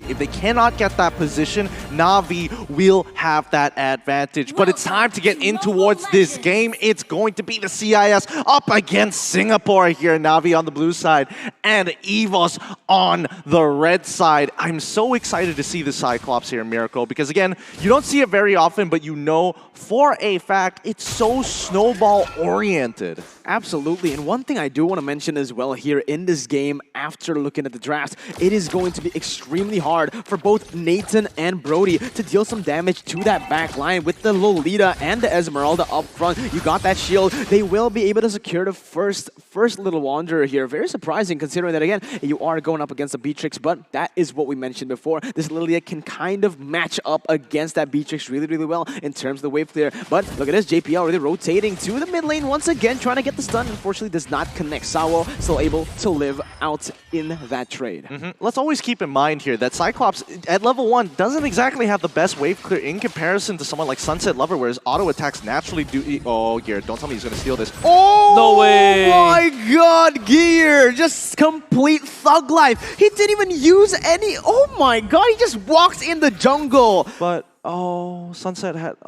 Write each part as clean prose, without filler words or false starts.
If they cannot get that position, Navi will have that advantage. But it's time to get in towards this game. It's going to be the CIS up against Singapore here. Navi on the blue side and Evos on the red side. I'm so excited to see the Cyclops here, Miracle, because again, you don't see it very often, but you know for a fact it's so snowball-oriented. Absolutely, and one thing I do want to mention as well here in this game, after looking at the draft, it is going to be extremely hard for both Nathan and Brody to deal some damage to that back line with the Lolita and the Esmeralda up front. You got that shield. They will be able to secure the first little Wanderer here. Very surprising considering that, again, you are going up against the Beatrix, but that is what we mentioned before. This Lilia can kind of match up against that Beatrix really, really well in terms of the wave clear. But look at this, JPL already rotating to the mid lane once again, trying to get the stun. Unfortunately, does not connect. Sawo still able to live out in that trade. Let's always keep in mind here that Cyclops at level 1 doesn't exactly have the best wave clear in comparison to someone like Sunset Lover, whereas auto attacks naturally do. Oh, Gear, don't tell me he's going to steal this. Oh, no way! My God, Gear, just complete thug life. He didn't even use any. Oh my God, he just walked in the jungle. But Sunset has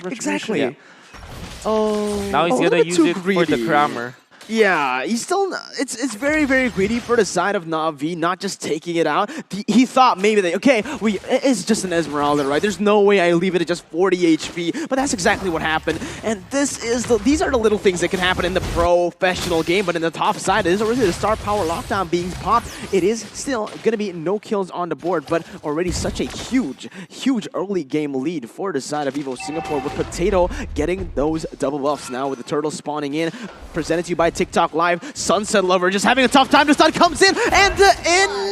retribution. Exactly. Yeah. Now he's gonna use it for the Kramer. Yeah, he's still. It's very, very greedy for the side of Navi, not just taking it out. He thought maybe it's just an Esmeralda, right? There's no way I leave it at just 40 HP, but that's exactly what happened. And these are the little things that can happen in the professional game, but in the top side, it is already the star power lockdown being popped. It is still gonna be no kills on the board, but already such a huge early game lead for the side of Evo Singapore, with Potato getting those double buffs now with the turtle spawning in. Presented to you by TikTok Live. Sunset Lover just having a tough time. The stun comes in, and the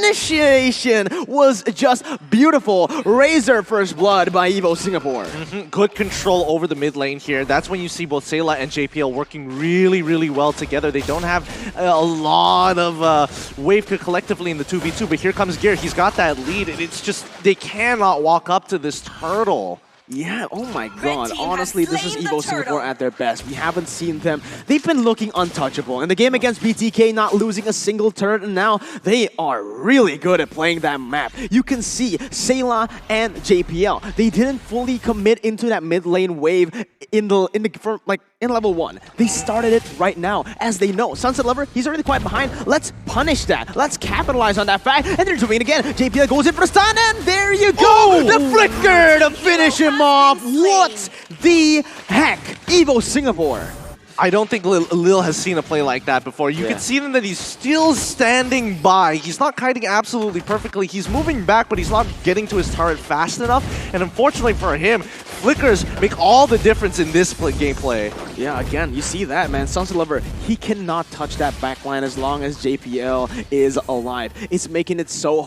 initiation was just beautiful. Razor first blood by Evo Singapore. Good control over the mid lane here. That's when you see both Sayla and JPL working really, really well together. They don't have a lot of wave collectively in the 2v2, but here comes Gear. He's got that lead, and it's just they cannot walk up to this turtle. Yeah, oh my God. Honestly, this is Evo Singapore at their best. We haven't seen them. They've been looking untouchable. In the game against BTK, not losing a single turret, and now they are really good at playing that map. You can see Sayla and JPL. They didn't fully commit into that mid lane wave in level 1. They started it right now, as they know. Sunset Lover, he's already quite behind. Let's punish that. Let's capitalize on that fact. And they're doing it again. JPL goes in for the stun, and there you go! Oh! The flicker to finish him off. What the heck? Evo Singapore. I don't think Lil has seen a play like that before. You can see that he's still standing by. He's not kiting absolutely perfectly. He's moving back, but he's not getting to his turret fast enough. And unfortunately for him, flickers make all the difference in this gameplay. Yeah, again, you see that, man. Sunset Lover, he cannot touch that backline as long as JPL is alive. It's making it so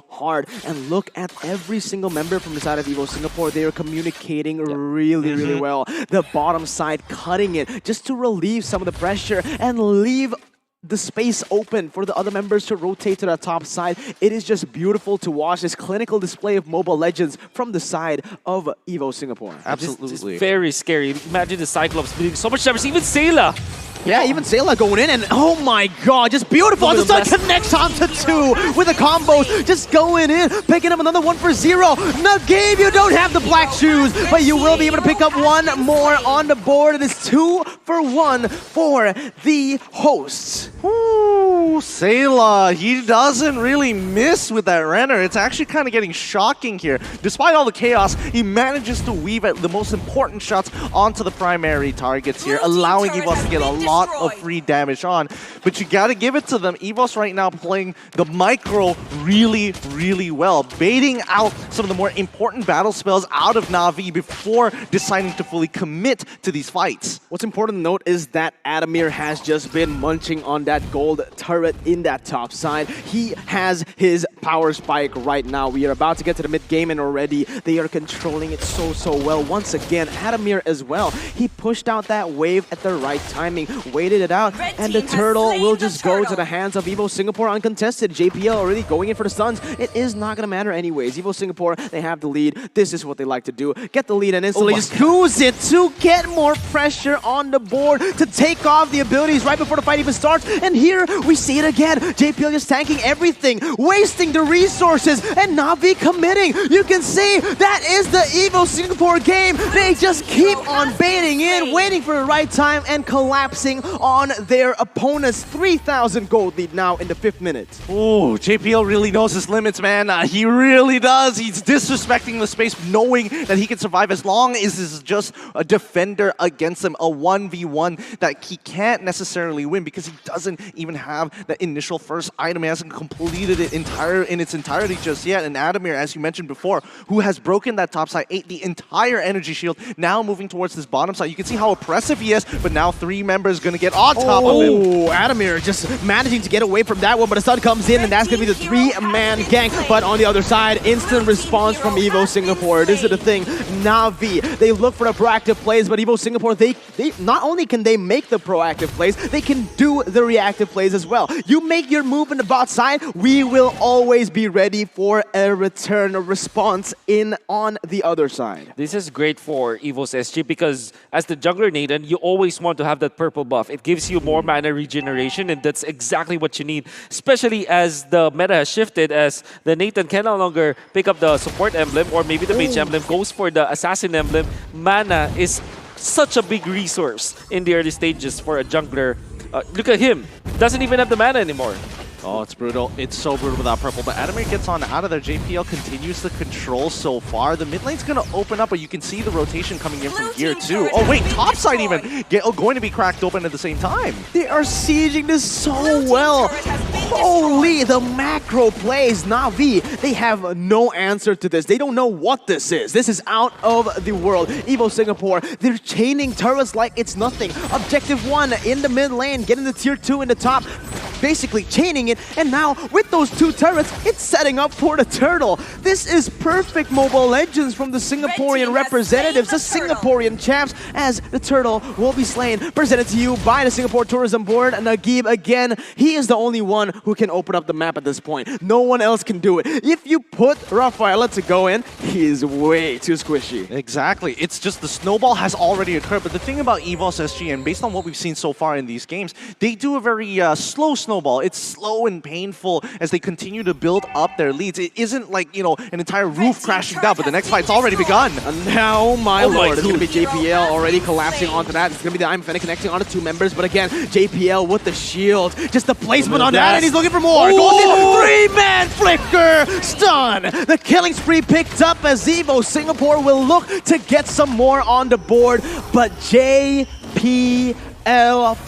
hard. And look at every single member from the side of Evo Singapore. They are communicating really well. The bottom side cutting it just to relieve some of the pressure and leave the space open for the other members to rotate to the top side. It is just beautiful to watch this clinical display of Mobile Legends from the side of Evo Singapore. Absolutely. It's very scary. Imagine the Cyclops doing so much damage. Even Sayla. Yeah, even Sayla going in, and oh my God, just beautiful. The stun connects onto 2 with the combos, just going in, picking up another 1 for 0. No game, you don't have the black shoes, but you will be able to pick up 1 more on the board. It is 2 for 1 for the hosts. Ooh, Sayla, he doesn't really miss with that Renner. It's actually kind of getting shocking here. Despite all the chaos, he manages to weave the most important shots onto the primary targets here, allowing Evos to get a lot of free damage on. But you gotta give it to them. Evos right now playing the micro really well, baiting out some of the more important battle spells out of Navi before deciding to fully commit to these fights. What's important to note is that Adamir has just been munching on that gold turret in that top side. He has his power spike right now. We are about to get to the mid game, and already they are controlling it so well. Once again, Adamir as well. He pushed out that wave at the right timing. waited it out, and the turtle will just go to the hands of Evo Singapore uncontested. JPL already going in for the stuns. It is not going to matter anyways. Evo Singapore, they have the lead. This is what they like to do. Get the lead and instantly just use it to get more pressure on the board, to take off the abilities right before the fight even starts. And here we see it again. JPL just tanking everything, wasting the resources, and Navi committing. You can see that is the Evo Singapore game. They just keep on baiting in, waiting for the right time, and collapsing on their opponent's 3,000 gold lead now in the 5th minute. Oh, JPL really knows his limits, man. He really does. He's disrespecting the space, knowing that he can survive as long as it's just a defender against him, a 1v1 that he can't necessarily win because he doesn't even have the initial first item. He hasn't completed it in its entirety just yet. And Adamir, as you mentioned before, who has broken that top side, ate the entire energy shield, now moving towards this bottom side. You can see how oppressive he is, but now 3 members going to get on top of him. Oh, Adamir just managing to get away from that one, but the stun comes in, and that's going to be the 3-man gank. But on the other side, instant response from Evo Singapore. This is the thing. Navi, they look for the proactive plays, but Evo Singapore, they not only can they make the proactive plays, they can do the reactive plays as well. You make your move in the bot side, we will always be ready for a return, a response in on the other side. This is great for Evos SG because as the jungler, Nathan, you always want to have that purple buff. It gives you more mana regeneration, and that's exactly what you need, especially as the meta has shifted, as the Nathan can no longer pick up the support emblem or maybe the mage emblem, goes for the assassin emblem. Mana is such a big resource in the early stages for a jungler. Look at him. Doesn't even have the mana anymore. Oh, it's brutal. It's so brutal without purple. But Adamir gets on out of there. JPL continues to control so far. The mid lane's going to open up, but you can see the rotation coming in from here too. Oh, wait, topside even going to be cracked open at the same time. They are sieging this so well. Holy, the macro plays. Navi, they have no answer to this. They don't know what this is. This is out of the world. Evo Singapore, they're chaining turrets like it's nothing. Objective 1 in the mid lane, getting the tier 2 in the top, basically chaining it, and now with those 2 turrets, it's setting up for the turtle. This is perfect Mobile Legends from the Singaporean representatives, the Singaporean champs, as the turtle will be slain. Presented to you by the Singapore Tourism Board. Nagib, again, he is the only one who can open up the map at this point. No one else can do it. If you put Rafaela to go in, he is way too squishy. Exactly. It's just the snowball has already occurred, but the thing about Evos SG, and based on what we've seen so far in these games, they do a very slow snowball. It's slow and painful as they continue to build up their leads. It isn't like, you know, an entire roof crashing down, but the next fight's already begun. And now, my lord, it's going to be JPL already collapsing onto that. It's going to be the I'm Fennec connecting onto 2 members, but again, JPL with the shield. Just the placement on that, and he's looking for more. Goes in, 3-man flicker, stun. The killing spree picked up as Evo Singapore will look to get some more on the board, but JPL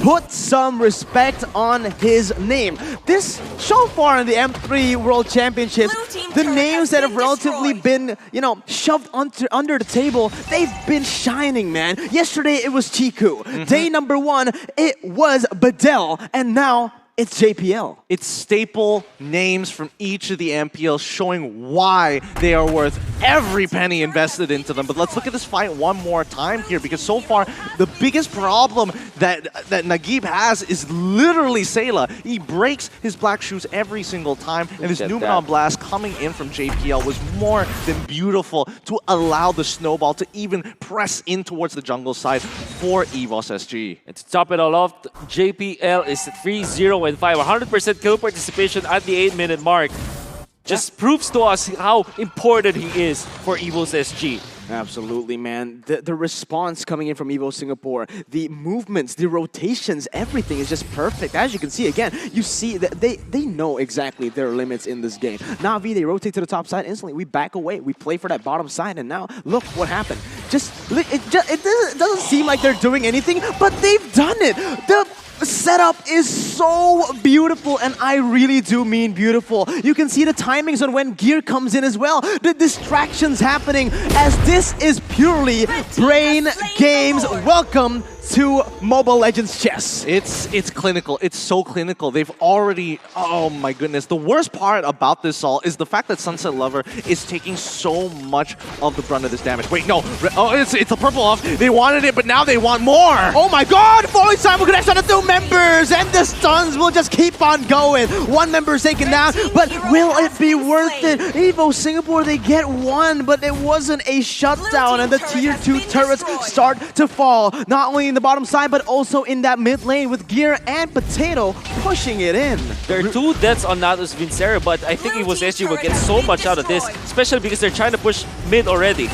put some respect on his name. This, so far in the M3 World Championships, the names that have relatively been, you know, shoved under the table, they've been shining, man. Yesterday it was Chiku. Day number 1, it was Bedell. And now it's JPL. It's staple names from each of the MPLs showing why they are worth every penny invested into them. But let's look at this fight one more time here, because so far the biggest problem that Nagib has is literally Sayla. He breaks his black shoes every single time, and this Numenon Blast coming in from JPL was more than beautiful to allow the snowball to even press in towards the jungle side for Evos SG. And to top it all off, JPL is 3-0 and 5, 100% kill participation at the 8-minute mark. Just proves to us how important he is for Evos SG. Absolutely, man. The response coming in from Evo Singapore, the movements, the rotations, everything is just perfect. As you can see, again, you see that they know exactly their limits in this game. Navi, they rotate to the top side instantly. We back away. We play for that bottom side, and now look what happened. It doesn't seem like they're doing anything, but they've done it. The setup is so beautiful, and I really do mean beautiful. You can see the timings on when gear comes in as well. The distractions happening, as this is purely brain games. Welcome to Mobile Legends chess. It's clinical. It's so clinical. They've already, oh my goodness. The worst part about this all is the fact that Sunset Lover is taking so much of the brunt of this damage. Wait, no. Oh, it's a purple off. They wanted it, but now they want more. Oh my god! Falling simul connects on the 2 members, and the stuns will just keep on going. 1 member is taken down, but will it be worth it? Evo Singapore, they get 1, but it wasn't a shutdown, and the tier 2 turrets start to fall. Not only in the bottom side, but also in that mid lane with Gear and Potato pushing it in. There are 2 deaths on Natus Vincere, but I think Evos SG will get so much out of this, especially because they're trying to push mid already.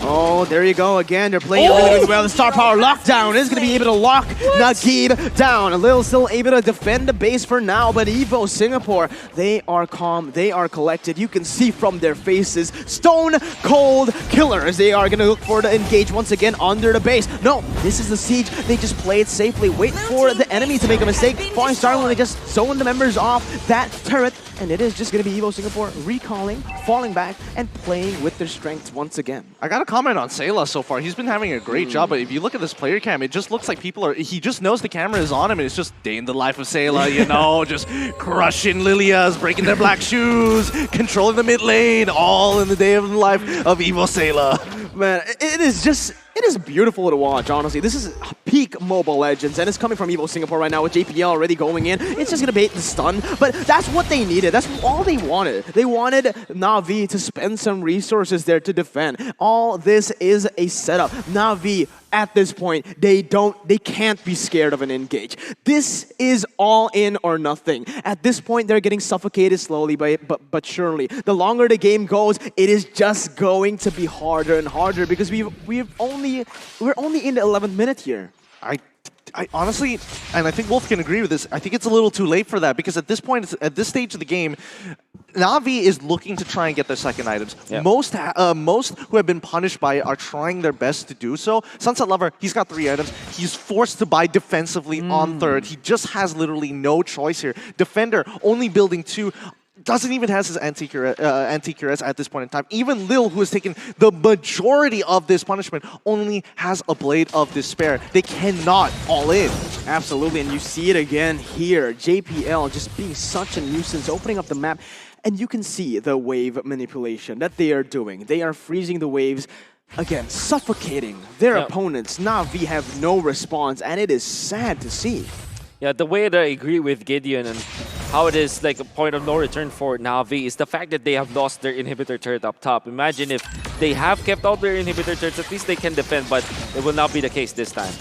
Oh, there you go again. They're playing really, really well. The star power lockdown is going to be able to lock Nagib down. Lil still able to defend the base for now, but Evo Singapore, they are calm, they are collected. You can see from their faces, stone cold killers. They are going to look for to engage once again under the base. No, this is the siege. They just play it safely. Wait for the enemy to make a mistake. Falling Star when they just zone the members off that turret, and it is just going to be Evo Singapore recalling, falling back, and playing with their strengths once again. I got to comment on Sayla so far. He's been having a great job, but if you look at this player cam, it just looks like people are, he just knows the camera is on him, and it's just day in the life of Sayla, you know, just crushing Lilias, breaking their black shoes, controlling the mid lane, all in the day of the life of Evo Sayla. Man, it is beautiful to watch, honestly. This is peak Mobile Legends, and it's coming from Evo Singapore right now with JPL already going in. It's just going to bait the stun, but that's what they needed. That's all they wanted. They wanted Navi to spend some resources there to defend. All this is a setup. Navi, at this point, they can't be scared of an engage. This is all in or nothing. At this point, they're getting suffocated slowly, but surely. The longer the game goes, it is just going to be harder and harder because we're only in the 11th minute here. I honestly, and I think Wolf can agree with this, I think it's a little too late for that because at this point, at this stage of the game, Navi is looking to try and get their second items. Yep. Most who have been punished by it are trying their best to do so. Sunset Lover, he's got 3 items. He's forced to buy defensively on third. He just has literally no choice here. Defender, only building 2. Doesn't even have his anti-cuirass at this point in time. Even Lil, who has taken the majority of this punishment, only has a Blade of Despair. They cannot all in. Absolutely, and you see it again here. JPL just being such a nuisance, opening up the map, and you can see the wave manipulation that they are doing. They are freezing the waves, again, suffocating their opponents. Navi have no response, and it is sad to see. Yeah, the way that I agree with Gideon and how it is like a point of no return for Navi is the fact that they have lost their inhibitor turret up top. Imagine if they have kept all their inhibitor turrets, at least they can defend, but it will not be the case this time.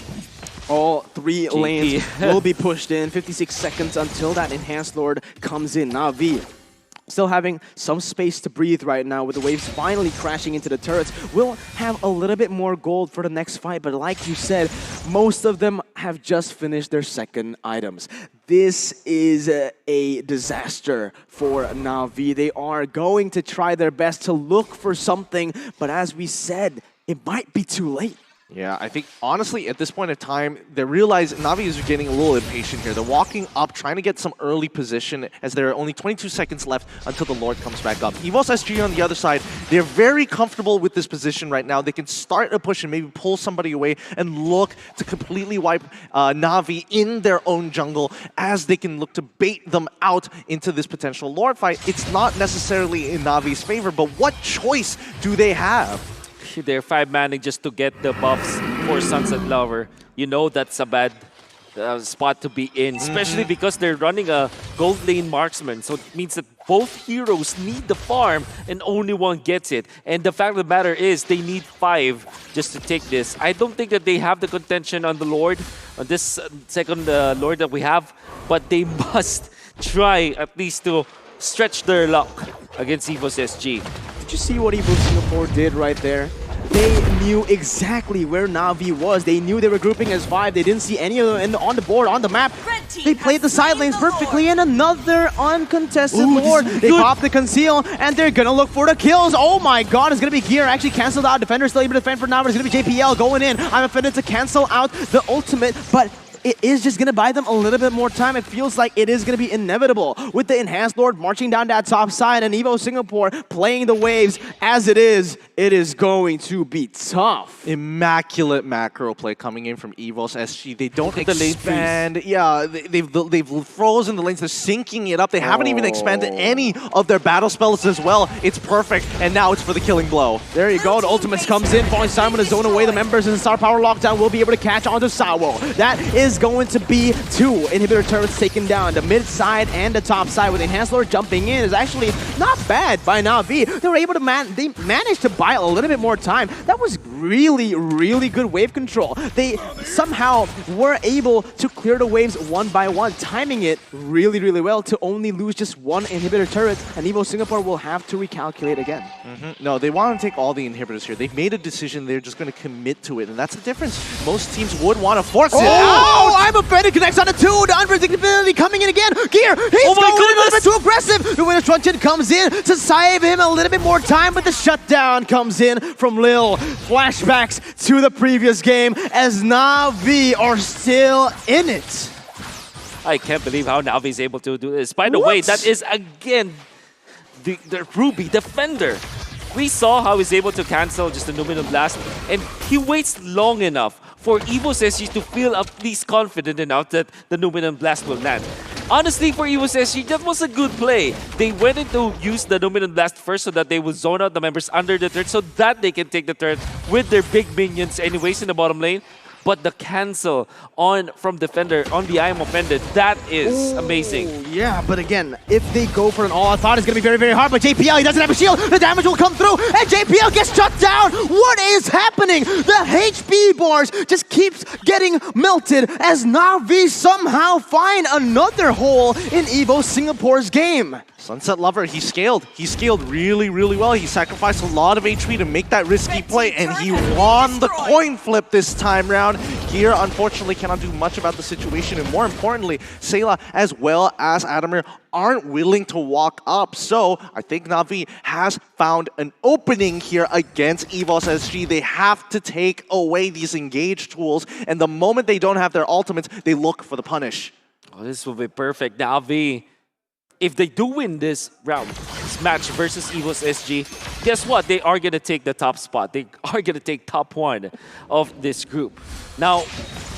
All 3 lanes will be pushed in. 56 seconds until that Enhanced Lord comes in. Navi still having some space to breathe right now with the waves finally crashing into the turrets. We'll have a little bit more gold for the next fight, but like you said, most of them have just finished their second items. This is a disaster for Navi. They are going to try their best to look for something, but as we said, it might be too late. Yeah, I think, honestly, at this point in time, they realize Navi is getting a little impatient here. They're walking up, trying to get some early position as there are only 22 seconds left until the Lord comes back up. Evos SG on the other side, they're very comfortable with this position right now. They can start a push and maybe pull somebody away and look to completely wipe Navi in their own jungle as they can look to bait them out into this potential Lord fight. It's not necessarily in Navi's favor, but what choice do they have? They're 5-manning just to get the buffs for Sunset Lover. You know that's a bad spot to be in, especially because they're running a gold lane marksman. So it means that both heroes need the farm and only one gets it. And the fact of the matter is they need 5 just to take this. I don't think that they have the contention on the Lord, on this second Lord that we have, but they must try at least to stretch their luck against Evos SG. Did you see what Evo Singapore did right there? They knew exactly where Navi was. They knew they were grouping as 5. They didn't see any of them on the board, on the map. They played the side lanes perfectly, and another uncontested Lord. They pop the conceal, and they're gonna look for the kills. Oh my god, it's gonna be Gear. Actually canceled out. Defender still able to defend for now, but it's gonna be JPL going in. I'm offended to cancel out the ultimate, but it is just going to buy them a little bit more time. It feels like it is going to be inevitable. With the Enhanced Lord marching down that top side and Evo Singapore playing the waves as it is going to be tough. Immaculate macro play coming in from Evos SG. They don't at the lane expand. Yeah, they've frozen the lanes. They're syncing it up. They haven't even expanded any of their battle spells as well. It's perfect, and now it's for the killing blow. There you go. The Ultimates comes in, falling Simon to zone away the members, and Star Power Lockdown will be able to catch onto Sawo. That is going to be 2 inhibitor turrets taken down. The mid side and the top side with Enhanced Lord jumping in is actually not bad by Navi. They were able to they managed to buy a little bit more time. That was really, really good wave control. They somehow were able to clear the waves one by one, timing it really, really well to only lose just 1 inhibitor turret, and Evo Singapore will have to recalculate again. No, they want to take all the inhibitors here. They've made a decision. They're just going to commit to it, and that's the difference. Most teams would want to force it. Oh, I'm offended. Connects on the 2. The unpredictability coming in again. Gear, he's going a little bit too aggressive. The winner's truncheon comes in to save him a little bit more time, but the shutdown comes in from Lil. Flashbacks to the previous game as Navi are still in it. I can't believe how Navi is able to do this. By the way, that is again the Ruby Defender. We saw how he's able to cancel just the Numinum Blast, and he waits long enough for Evos SG to feel at least confident enough that the Numinum Blast will land. Honestly, for Evos SG, that was a good play. They went in to use the Numinum Blast first so that they would zone out the members under the turret so that they can take the turret with their big minions anyways in the bottom lane. But the cancel from Defender on the I Am Offended, that is amazing. Yeah, but again, if they go for an all-out thought, it's going to be very, very hard. But JPL, he doesn't have a shield. The damage will come through, and JPL gets shut down. What is happening? The HP bars just keeps getting melted as Navi somehow find another hole in Evo Singapore's game. Sunset Lover, he scaled. He scaled really, really well. He sacrificed a lot of HP to make that risky play, and he won the coin flip this time round. Gear, unfortunately, cannot do much about the situation, and more importantly, Sayla as well as Adamir aren't willing to walk up. So I think Navi has found an opening here against Evos SG. They have to take away these engage tools, and the moment they don't have their ultimates, they look for the punish. Oh, this will be perfect. Navi, if they do win this round, this match versus Evos SG, guess what? They are going to take the top spot. They are going to take top 1 of this group. Now,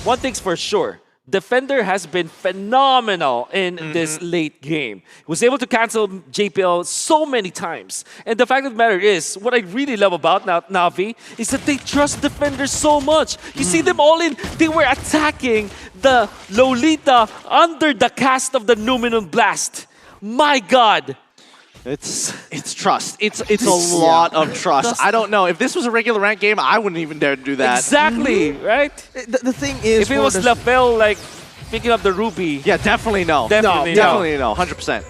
one thing's for sure. Defender has been phenomenal in this late game. He was able to cancel JPL so many times. And the fact of the matter is, what I really love about Navi is that they trust Defender so much. You see them all in, they were attacking the Lolita under the cast of the Numinum Blast. My God. It's trust. It's a lot of trust. I don't know. If this was a regular rank game, I wouldn't even dare to do that. Exactly, right? The thing is, if it was LaFell, like, picking up the Ruby. Yeah, definitely no. Definitely no. 100%.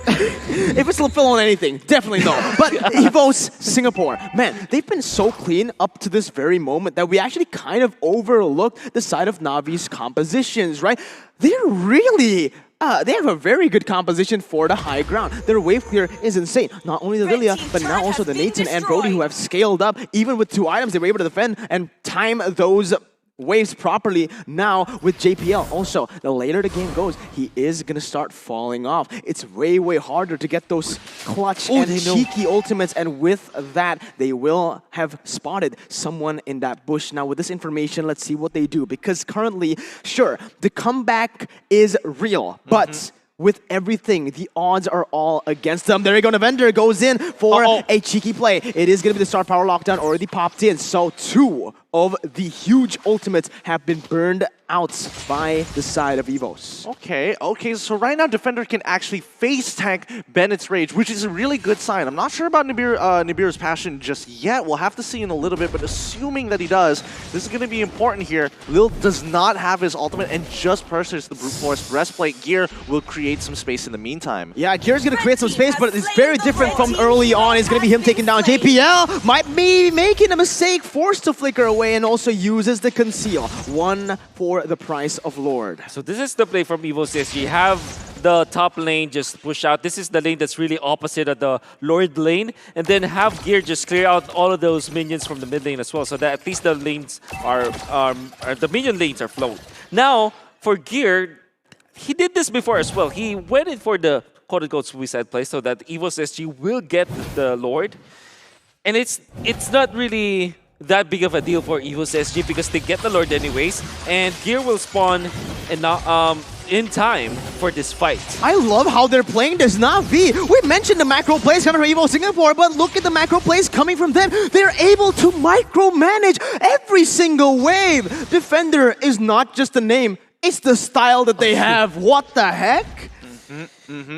If it's LaFell on anything, definitely no. But Evos Singapore, man, they've been so clean up to this very moment that we actually kind of overlooked the side of Navi's compositions, right? They're really... they have a very good composition for the high ground. Their wave clear is insane. Not only the Lilia, but now also the Nathan and Brody, who have scaled up. Even with 2 items, they were able to defend and time those waves properly. Now with JPL also, the later the game goes, he is gonna start falling off. It's way, way harder to get those clutch and cheeky ultimates, and with that, they will have spotted someone in that bush. Now with this information, let's see what they do, because currently, sure, the comeback is real, but with everything, the odds are all against them. There you go, Navender goes in for a cheeky play. It is going to be the Star Power Lockdown already popped in, so 2 of the huge ultimates have been burned out by the side of Evos. Okay, so right now Defender can actually face tank Bennett's Rage, which is a really good sign. I'm not sure about Nibiru's Passion just yet. We'll have to see in a little bit, but assuming that he does, this is going to be important here. Lil does not have his ultimate and just purchased the Brute Force Breastplate. Gear will create some space in the meantime. Yeah, Gear's going to create some space, but it's very different from early on. It's going to be him taking down JPL. Might be making a mistake, forced to flicker away, and also uses the Conceal. 1 for the price of Lord. So this is the play from Evos SG. Have the top lane just push out. This is the lane that's really opposite of the Lord lane. And then have Gear just clear out all of those minions from the mid lane as well, so that at least the lanes are the minion lanes are flowing. Now, for Gear, he did this before as well. He went in for the quote-unquote suicide play so that Evos SG will get the Lord. And it's not really that big of a deal for Evos SG because they get the Lord anyways, and Gear will spawn in time for this fight. I love how they're playing this Navi. We mentioned the macro plays coming from Evo Singapore, but look at the macro plays coming from them. They're able to micromanage every single wave. Defender is not just a name, it's the style that they have. What the heck?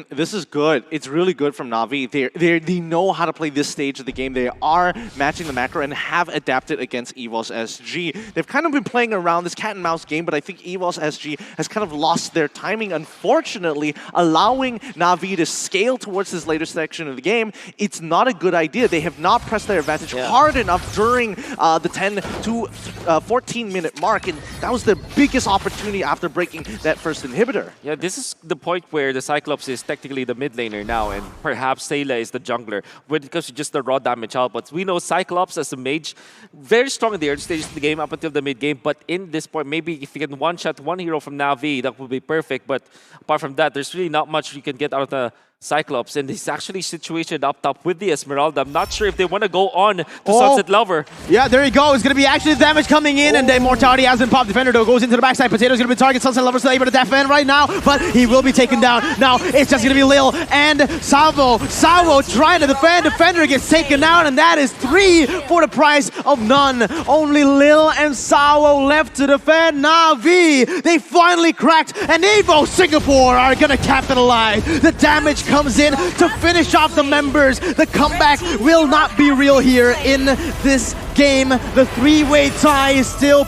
This is good. It's really good from Navi. They know how to play this stage of the game. They are matching the macro and have adapted against Evos SG. They've kind of been playing around this cat and mouse game, but I think Evos SG has kind of lost their timing, unfortunately, allowing Navi to scale towards this later section of the game. It's not a good idea. They have not pressed their advantage hard enough during the 10 to 14-minute mark, and that was the biggest opportunity after breaking that first inhibitor. Yeah, this is the point where the Cyclops is technically the mid laner now, and perhaps Sayla is the jungler when it comes to just the raw damage outputs. We know Cyclops as a mage, very strong in the early stages of the game up until the mid game, but in this point, maybe if you can one-shot one hero from Navi, that would be perfect, but apart from that, there's really not much you can get out of the Cyclops, and he's actually situated up top with the Esmeralda. I'm not sure if they want to go on to Sunset Lover. Yeah, there you go. It's going to be actually damage coming in, and the Immortality has been popped. Defender though goes into the backside. Potato's going to be target. Sunset Lover still able to defend right now, but he will be taken down. Now it's just going to be Lil and Salvo. Salvo trying to defend. Defender gets taken out, and that is 3 for the price of none. Only Lil and Salvo left to defend Navi. They finally cracked, and Evo Singapore are going to capitalize. The damage comes in to finish off the members. The comeback will not be real here in this game. The three-way tie is still